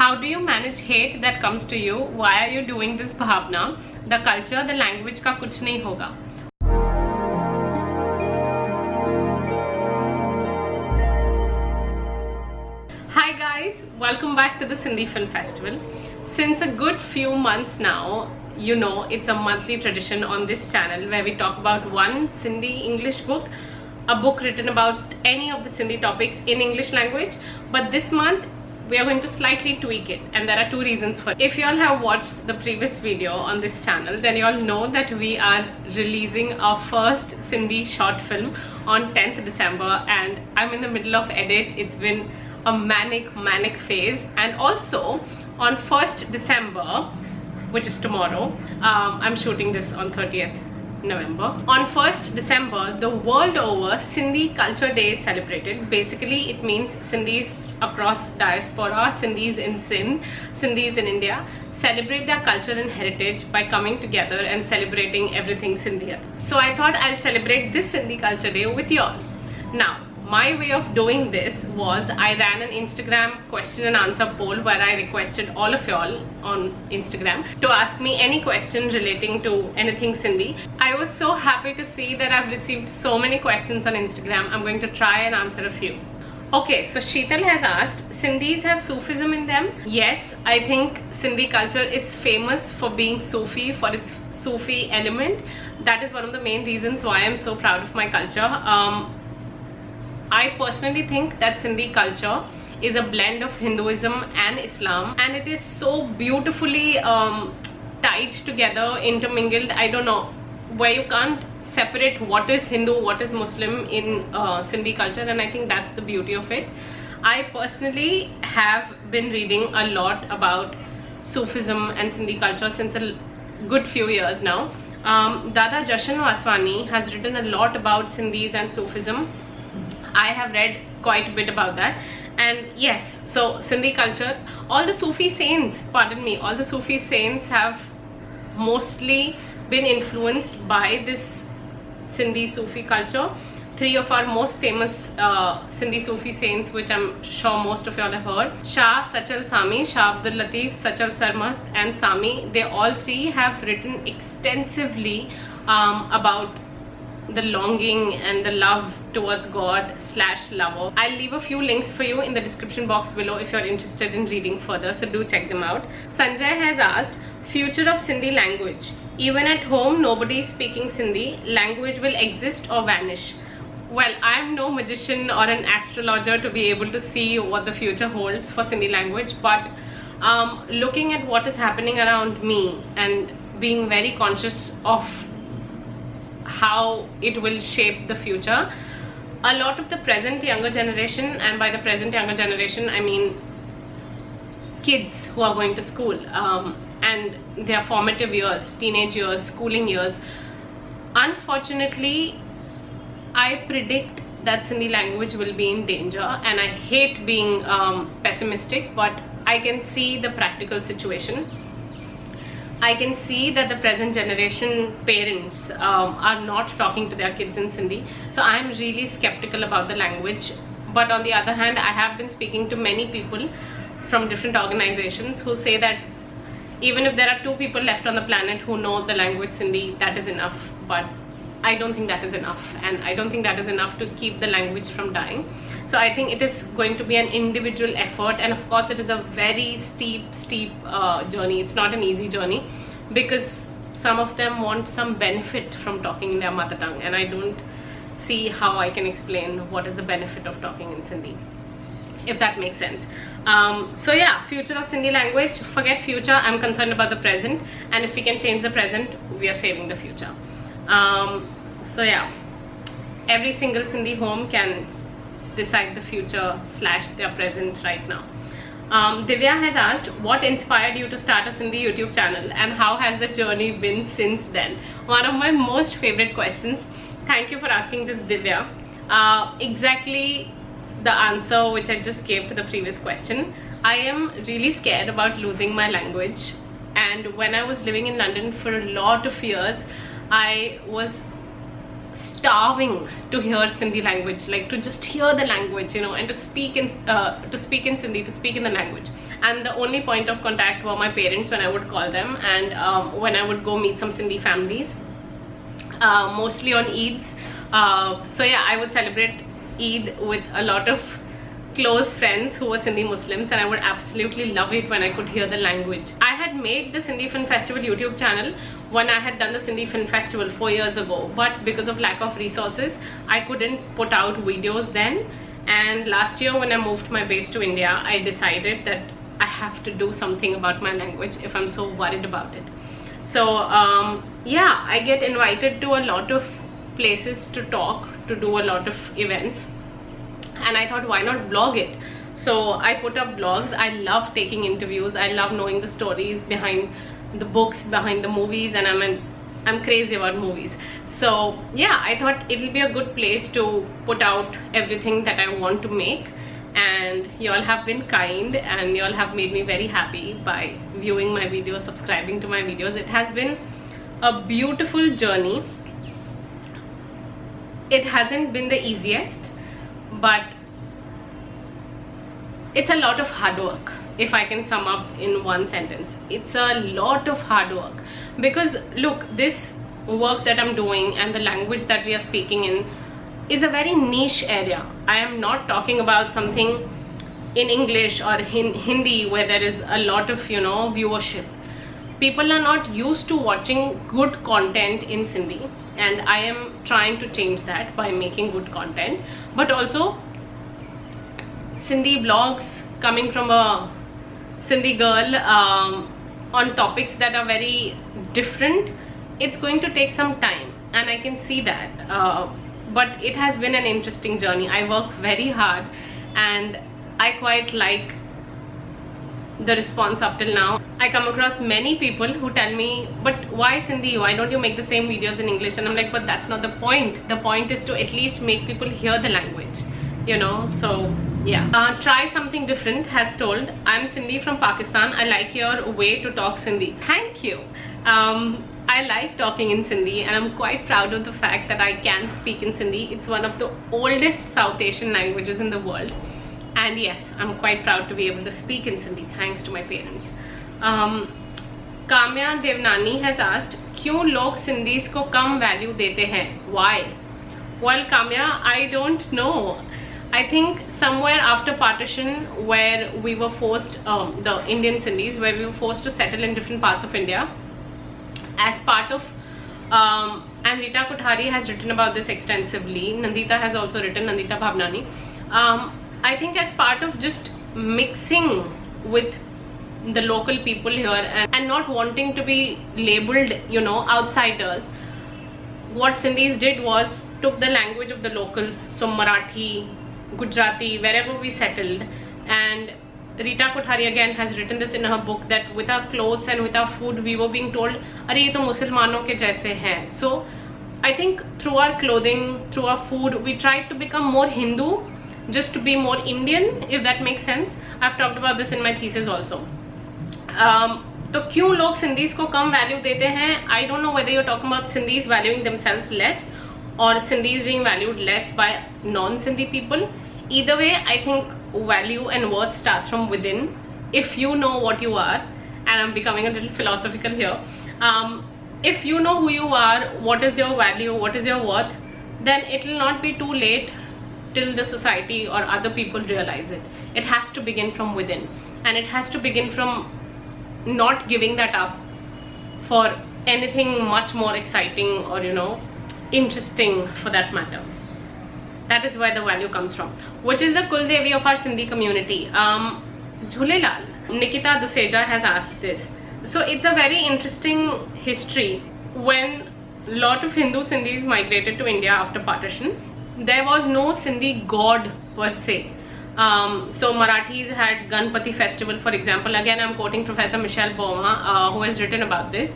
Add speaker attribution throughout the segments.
Speaker 1: How do you manage hate that comes to you? Why are you doing this, Bhavna? The culture, the language का कुछ नहीं होगा. Hi guys, welcome back to the Sindhi Film Festival. Since a good few months now, you know it's a monthly tradition on this channel where we talk about one Sindhi English book, a book written about any of the Sindhi topics in English language. But this month we are going to slightly tweak it, and there are two reasons for it. If you all have watched the previous video on this channel, then you all know that we are releasing our first Sindhi short film on 10th December, and I'm in the middle of edit. It's been a manic phase. And also on 1st December, which is tomorrow, I'm shooting this on 30th November. On 1st December, the world over, Sindhi Culture Day is celebrated. Basically, it means Sindhis across diaspora, Sindhis in Sindh, Sindhis in India celebrate their culture and heritage by coming together and celebrating everything Sindhi. So I thought I'll celebrate this Sindhi Culture Day with y'all. Now, my way of doing this was I ran an Instagram question and answer poll where I requested all of y'all on Instagram to ask me any question relating to anything Sindhi. I was so happy to see that I've received so many questions on Instagram. I'm going to try and answer a few. Okay, so Sheetal has asked, Sindhis have Sufism in them? Yes, I think Sindhi culture is famous for being Sufi, for its Sufi element. That is one of the main reasons why I'm so proud of my culture. I personally think that Sindhi culture is a blend of Hinduism and Islam, and it is so beautifully tied together, intermingled. I don't know, where you can't separate what is Hindu, what is Muslim in Sindhi culture, and I think that's the beauty of it. I personally have been reading a lot about Sufism and Sindhi culture since a good few years now. Dada Jashan Vaswani has written a lot about Sindhis and Sufism. I have read quite a bit about that, and yes, so Sindhi culture, all the Sufi saints, all the Sufi saints have mostly been influenced by this Sindhi Sufi culture. Three of our most famous Sindhi Sufi saints, which I'm sure most of y'all have heard, Shah Sachal Sami, Shah Abdul Latif, Sachal Sarmast and Sami, they all three have written extensively about the longing and the love towards God / lover. I'll leave a few links for you in the description box below if you're interested in reading further, so do check them out. Sanjay has asked, future of Sindhi language. Even at home, nobody is speaking Sindhi. Language will exist or vanish. Well, I'm no magician or an astrologer to be able to see what the future holds for Sindhi language, but looking at what is happening around me and being very conscious of how it will shape the future, a lot of the present younger generation, and by the present younger generation I mean kids who are going to school and their formative years, teenage years, schooling years, unfortunately I predict that Sindhi language will be in danger. And I hate being pessimistic, but I can see the practical situation. I can see that the present generation parents are not talking to their kids in Sindhi, so I'm really skeptical about the language. But on the other hand, I have been speaking to many people from different organizations who say that even if there are 2 people left on the planet who know the language Sindhi, that is enough. But I don't think that is enough, and I don't think that is enough to keep the language from dying. So I think it is going to be an individual effort, and of course it is a very steep journey. It's not an easy journey because some of them want some benefit from talking in their mother tongue, and I don't see how I can explain what is the benefit of talking in Sindhi, if that makes sense. So yeah, future of Sindhi language, forget future, I'm concerned about the present, and if we can change the present, we are saving the future. So yeah, every single Sindhi home can decide the future / their present right now. Divya has asked, what inspired you to start a Sindhi YouTube channel and how has the journey been since then? One of my most favorite questions. Thank you for asking this, Divya. Exactly the answer which I just gave to the previous question. I am really scared about losing my language, and when I was living in London for a lot of years, I was starving to hear Sindhi language, like to just hear the language, you know, and to speak in Sindhi, to speak in the language. and the only point of contact were my parents when I would call them, and when I would go meet some Sindhi families, mostly on Eids. So yeah, I would celebrate Eid with a lot of close friends who were Sindhi Muslims, and I would absolutely love it when I could hear the language. I had made the Sindhi Film Festival YouTube channel when I had done the Sindhi Film Festival 4 years ago, but because of lack of resources, I couldn't put out videos then. And last year when I moved my base to India, I decided that I have to do something about my language if I'm so worried about it. So yeah, I get invited to a lot of places to talk, to do a lot of events, and I thought, why not vlog it? So I put up vlogs. I love taking interviews. I love knowing the stories behind the books, behind the movies, and I'm crazy about movies. So yeah, I thought it'll be a good place to put out everything that I want to make, and you all have been kind, and you all have made me very happy by viewing my videos, subscribing to my videos. It has been a beautiful journey. It hasn't been the easiest, but it's a lot of hard work. If I can sum up in one sentence, it's a lot of hard work, because look, this work that I'm doing and the language that we are speaking in is a very niche area. I am not talking about something in English or in Hindi where there is a lot of, you know, viewership. People are not used to watching good content in Sindhi, and I am trying to change that by making good content, but also Sindhi vlogs coming from a Sindhi girl on topics that are very different. It's going to take some time, and I can see that, but it has been an interesting journey. I work very hard, and I quite like the response up till now. I come across many people who tell me, but why Sindhi? Why don't you make the same videos in English? And I'm like, but that's not the point. The point is to at least make people hear the language, you know. So yeah, try something different. Has told, I'm Sindhi from Pakistan. I like your way to talk Sindhi. Thank you. I like talking in Sindhi, and I'm quite proud of the fact that I can speak in Sindhi. It's one of the oldest South Asian languages in the world. And yes, I'm quite proud to be able to speak in Sindhi thanks to my parents. Kamya Devnani has asked, क्यों लोग Sindhis को कम value देते हैं? Why? Well, Kamya, I don't know. I think somewhere after partition, where we were forced, the Indian Sindhis, where we were forced to settle in different parts of India, as part of, and Rita Kothari has written about this extensively. Nandita has also written, Nandita Bhavnani. I think as part of just mixing with the local people here and not wanting to be labeled, you know, outsiders, what Sindhis did was took the language of the locals, so Marathi, Gujarati, wherever we settled. And Rita Kothari again has written this in her book, that with our clothes and with our food we were being told, "Arey ye to Musalmanon ke jaise hai." So I think through our clothing, through our food, we tried to become more Hindu, just to be more Indian, if that makes sense. I've talked about this in my thesis also. तो क्यों लोग Sindhis को कम value देते हैं? I don't know whether you're talking about Sindhis valuing themselves less or Sindhis being valued less by non-Sindhi people. Either way, I think value and worth starts from within. If you know what you are, and I'm becoming a little philosophical here, if you know who you are, what is your value, what is your worth, then it will not be too late till the society or other people realize it. It has to begin from within, and it has to begin from not giving that up for anything much more exciting or, you know, interesting for that matter. That is where the value comes from. Which is the Kuldevi of our Sindhi community? Jhulelal. Nikita Duseja has asked this. So it's a very interesting history. When a lot of Hindu Sindhis migrated to India after partition, there was no Sindhi god per se. So Marathis had Ganpati festival, for example. Again, I'm quoting Professor Michelle Boma, who has written about this.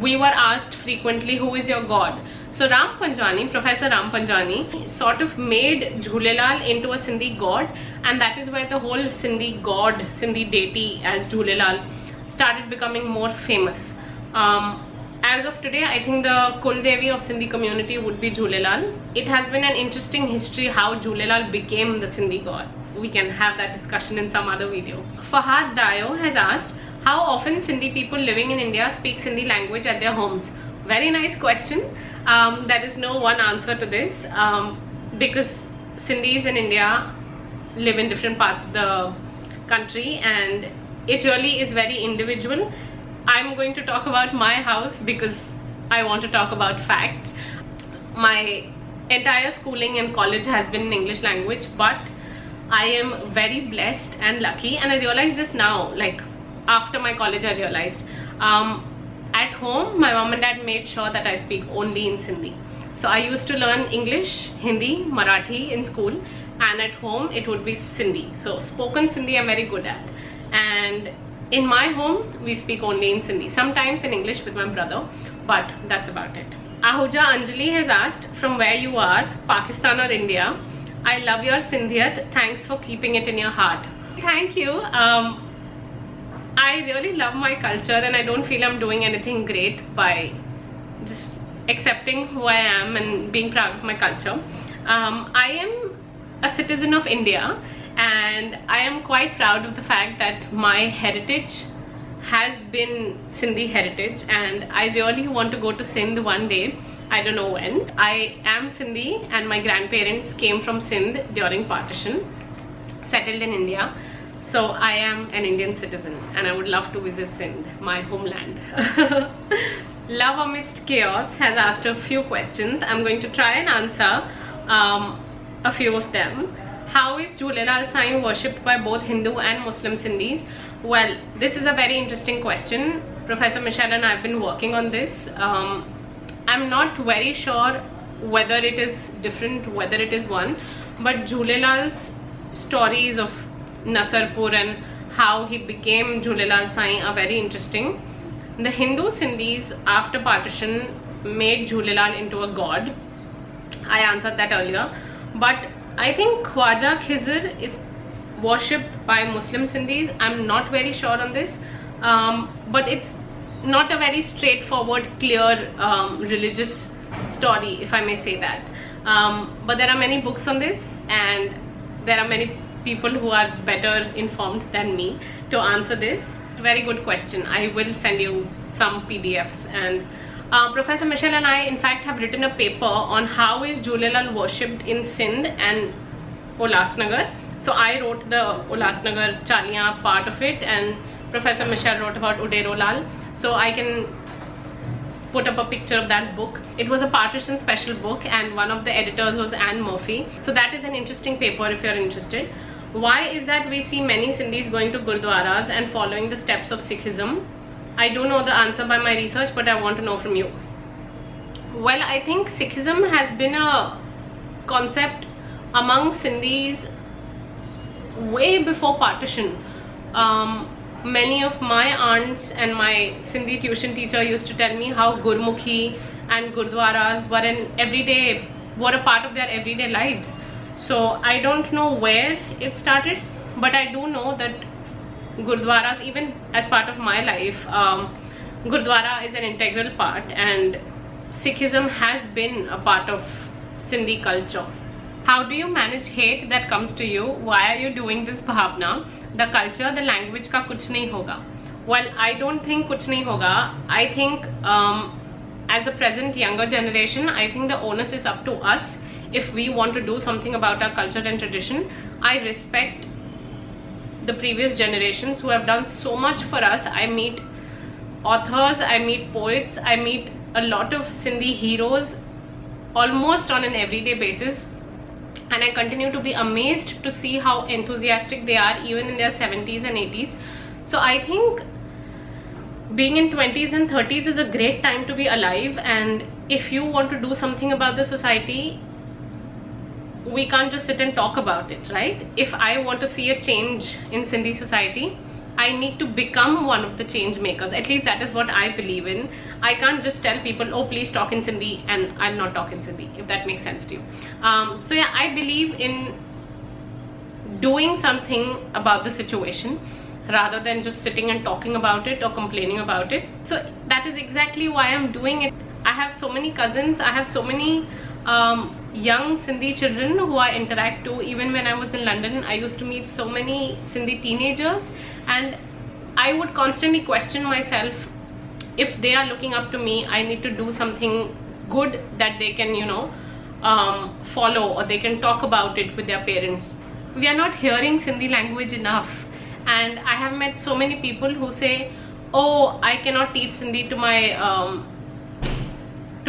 Speaker 1: We were asked frequently, who is your god? So Ram Panjwani, Professor Ram Panjwani, sort of made Jhulelal into a Sindhi god, and that is where the whole Sindhi god, Sindhi deity as Jhulelal started becoming more famous. As of today, I think the Kuldevi of Sindhi community would be Jhulelal. It has been an interesting history how Jhulelal became the Sindhi god. we can have that discussion in some other video. Fahad Dayo has asked, how often Sindhi people living in India speak Sindhi language at their homes? Very nice question. There is no one answer to this, because Sindhis in India live in different parts of the country, and it really is very individual. I'm going to talk about my house because I want to talk about facts. My entire schooling and college has been in English language, but I am very blessed and lucky, and I realize this now, like after my college I realized. At home, my mom and dad made sure that I speak only in Sindhi. So I used to learn English, Hindi, Marathi in school, and at home it would be Sindhi. So spoken Sindhi I'm very good at. And in my home, we speak only in Sindhi. Sometimes in English with my brother, but that's about it. Ahuja Anjali has asked, from where you are, Pakistan or India? I love your Sindhiyat. Thanks for keeping it in your heart. Thank you. I really love my culture, and I don't feel I'm doing anything great by just accepting who I am and being proud of my culture. I am a citizen of India, and I am quite proud of the fact that my heritage has been Sindhi heritage, and I really want to go to Sindh one day. I don't know when. I am Sindhi, and my grandparents came from Sindh during partition, settled in India. So I am an Indian citizen, and I would love to visit Sindh, my homeland. Love Amidst Chaos has asked a few questions. I'm going to try and answer a few of them. How is Jhulelal Sai worshipped by both Hindu and Muslim Sindhis? Well, this is a very interesting question. Professor Michelle and I have been working on this. I'm not very sure whether it is different, whether it is one, but Jhulelal's stories of Nasarpur and how he became Jhulelal Sai are very interesting. The Hindu Sindhis after partition made Jhulelal into a god. I answered that earlier, but I think Khwaja Khizr is worshipped by Muslim Sindhis. I'm not very sure on this, but it's not a very straightforward, clear religious story, if I may say that. But there are many books on this, and there are many people who are better informed than me to answer this. Very good question. I will send you some PDFs. And Professor Michelle and I in fact have written a paper on how is Jhulelal worshipped in Sindh and Ulasnagar. So I wrote the Ulasnagar Chaliyan part of it, and Professor Michelle wrote about Uderolal. So I can put up a picture of that book. It was a partition special book, and one of the editors was Anne Murphy. So that is an interesting paper if you're interested. Why is that we see many Sindhis going to Gurdwaras and following the steps of Sikhism? I do know the answer by my research, but I want to know from you. Well, I think Sikhism has been a concept among Sindhis way before partition. Many of my aunts and my Sindhi tuition teacher used to tell me how Gurmukhi and Gurdwaras were a part of their everyday lives. So I don't know where it started, but I do know that Gurdwaras, even as part of my life, Gurdwara is an integral part, and Sikhism has been a part of Sindhi culture. How do you manage hate that comes to you? Why are you doing this, Bhavna? The culture, the language ka kuch nahi hoga. Well, I don't think kuch nahi hoga. I think as a present younger generation, I think the onus is up to us if we want to do something about our culture and tradition. I respect the previous generations who have done so much for us. I meet authors, I meet poets, I meet a lot of Sindhi heroes almost on an everyday basis, and I continue to be amazed to see how enthusiastic they are even in their 70s and 80s. So I think being in 20s and 30s is a great time to be alive, and if you want to do something about the society, we can't just sit and talk about it, right? If I want to see a change in Sindhi society, I need to become one of the change makers. At least that is what I believe in. I can't just tell people, oh, please talk in Sindhi, and I'll not talk in Sindhi, if that makes sense to you. So yeah, I believe in doing something about the situation rather than just sitting and talking about it or complaining about it. So that is exactly why I'm doing it. I have so many cousins, I have so many young Sindhi children who I interact to. Even when I was in London, I used to meet so many Sindhi teenagers, and I would constantly question myself, if they are looking up to me, I need to do something good that they can, you know, follow, or they can talk about it with their parents. We are not hearing Sindhi language enough, and I have met so many people who say, oh, I cannot teach Sindhi to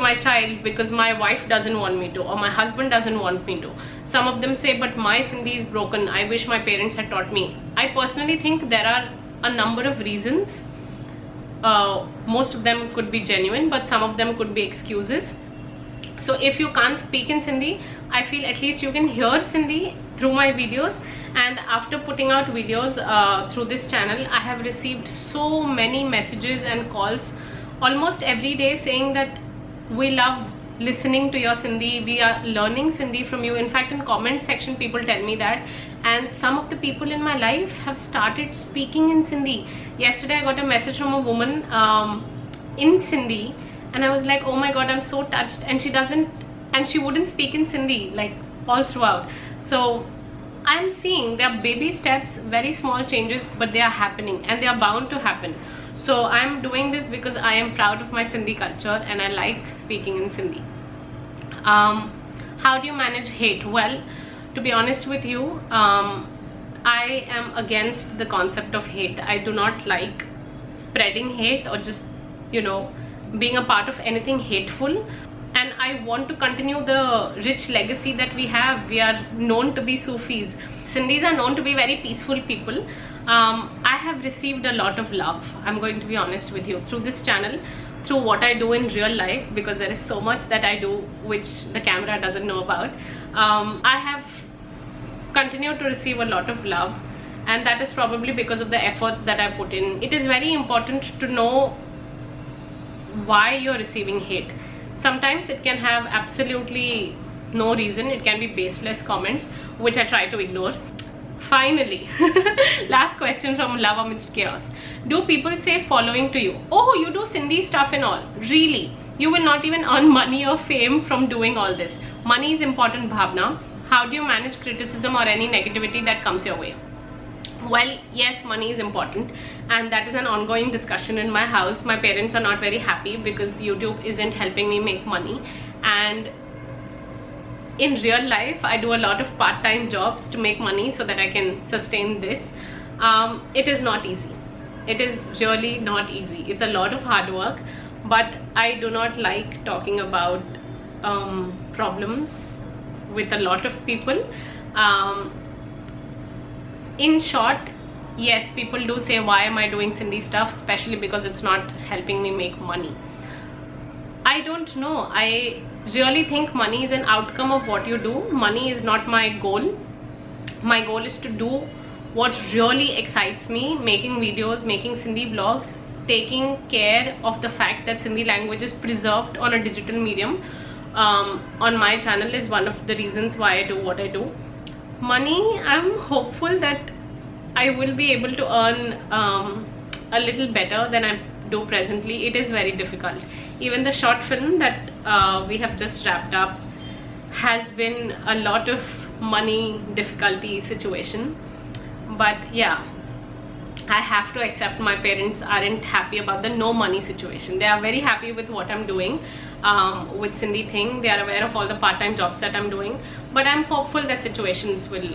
Speaker 1: my child because my wife doesn't want me to, or my husband doesn't want me to. Some of them say, but my Sindhi is broken, I wish my parents had taught me. I personally think there are a number of reasons. Most of them could be genuine, but some of them could be excuses. So if you can't speak in Sindhi, I feel at least you can hear Sindhi through my videos. And after putting out videos through this channel, I have received so many messages and calls almost every day saying that we love listening to your Sindhi, we are learning Sindhi from you. In fact, in comment section people tell me that, and some of the people in my life have started speaking in Sindhi. Yesterday I got a message from a woman in Sindhi, and I was like, oh my god, I'm so touched. And she wouldn't speak in Sindhi like all throughout. So I'm seeing there are baby steps, very small changes, but they are happening and they are bound to happen. So I'm doing this because I am proud of my Sindhi culture and I like speaking in Sindhi. How do you manage hate? Well, to be honest with you, I am against the concept of hate. I do not like spreading hate or just, you know, being a part of anything hateful. And I want to continue the rich legacy that we have. We are known to be Sufis. Sindhis are known to be very peaceful people. I have received a lot of love, I'm going to be honest with you, through this channel, through what I do in real life, because there is so much that I do which the camera doesn't know about. I have continued to receive a lot of love, and that is probably because of the efforts that I put in. It is very important to know why you're receiving hate. Sometimes it can have absolutely no reason, it can be baseless comments which I try to ignore. Finally, last question from Love Amidst Chaos. Do people say following to you, oh, you do Sindhi stuff and all? Really? You will not even earn money or fame from doing all this. Money is important, Bhavna. How do you manage criticism or any negativity that comes your way? Well, yes, money is important, and that is an ongoing discussion in my house. My parents are not very happy because YouTube isn't helping me make money, and in real life I do a lot of part-time jobs to make money so that I can sustain this. It is not easy. It is really not easy. It's a lot of hard work, but I do not like talking about problems with a lot of people. In short, yes, people do say, why am I doing Sindhi stuff, especially because it's not helping me make money. I don't know. I really think money is an outcome of what you do. Money is not my goal. My goal is to do what really excites me, making videos, making Sindhi vlogs, taking care of the fact that Sindhi language is preserved on a digital medium on my channel is one of the reasons why I do what I do. Money, I'm hopeful that I will be able to earn a little better than I do presently. It is very difficult. Even the short film that we have just wrapped up has been a lot of money difficulty situation, but yeah, I have to accept my parents aren't happy about the no money situation. They are very happy with what I'm doing with Sindhi thing. They are aware of all the part-time jobs that I'm doing, but I'm hopeful that situations will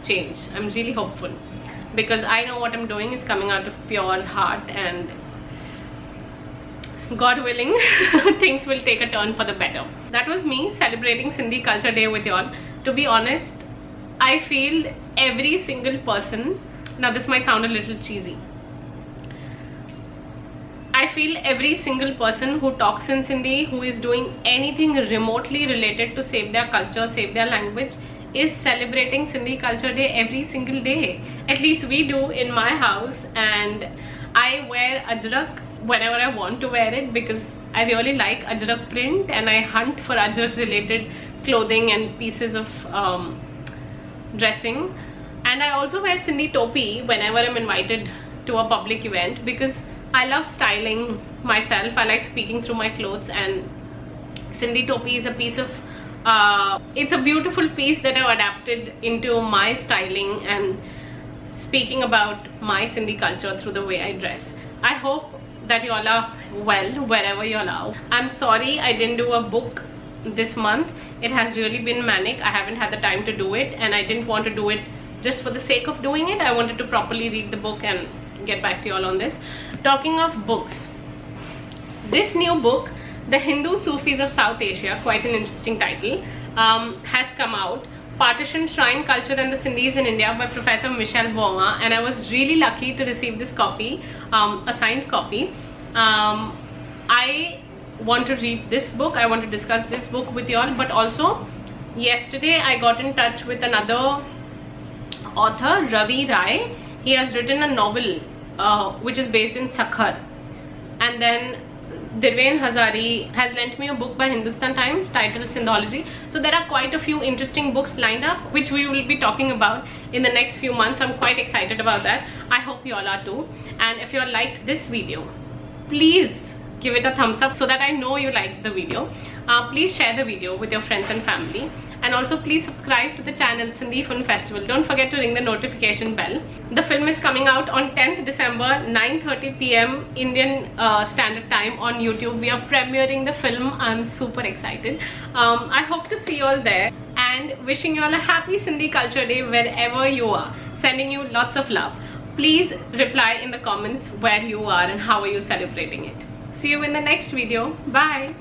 Speaker 1: change. I'm really hopeful because I know what I'm doing is coming out of pure heart, and God willing, things will take a turn for the better. That was me celebrating Sindhi Culture Day with y'all. To be honest, I feel every single person, now this might sound a little cheesy, I feel every single person who talks in Sindhi, who is doing anything remotely related to save their culture, save their language, is celebrating Sindhi Culture Day every single day. At least we do in my house, and I wear ajrak whenever I want to wear it because I really like ajrak print, and I hunt for ajrak related clothing and pieces of dressing. And I also wear Sindhi topi whenever I'm invited to a public event because I love styling myself. I like speaking through my clothes, and Sindhi topi is a piece of It's a beautiful piece that I've adapted into my styling and speaking about my Sindhi culture through the way I dress. I hope that you all are well wherever you all are. I'm sorry I didn't do a book this month. It has really been manic. I haven't had the time to do it, and I didn't want to do it just for the sake of doing it. I wanted to properly read the book and get back to you all on this. Talking of books, this new book, The Hindu Sufis of South Asia, quite an interesting title, has come out. Partition, Shrine Culture and the Sindhis in India by Professor Michelle Verma, and I was really lucky to receive this copy, a signed copy. I want to read this book, I want to discuss this book with you all, but also yesterday I got in touch with another author, Ravi Rai. He has written a novel which is based in Sakhar, and then Dirven Hazari has lent me a book by Hindustan Times titled Sindhology. So there are quite a few interesting books lined up which we will be talking about in the next few months. I'm quite excited about that. I hope you all are too. And if you all liked this video, please give it a thumbs up so that I know you liked the video. Please share the video with your friends and family, and also please subscribe to the channel Sindhi Film Festival. Don't forget to ring the notification bell. The film is coming out on 10th December, 9:30 p.m. Indian Standard Time on YouTube. We are premiering the film. I'm super excited. I hope to see you all there, and wishing you all a happy Sindhi Culture Day wherever you are. Sending you lots of love. Please reply in the comments where you are and how are you celebrating it. See you in the next video. Bye.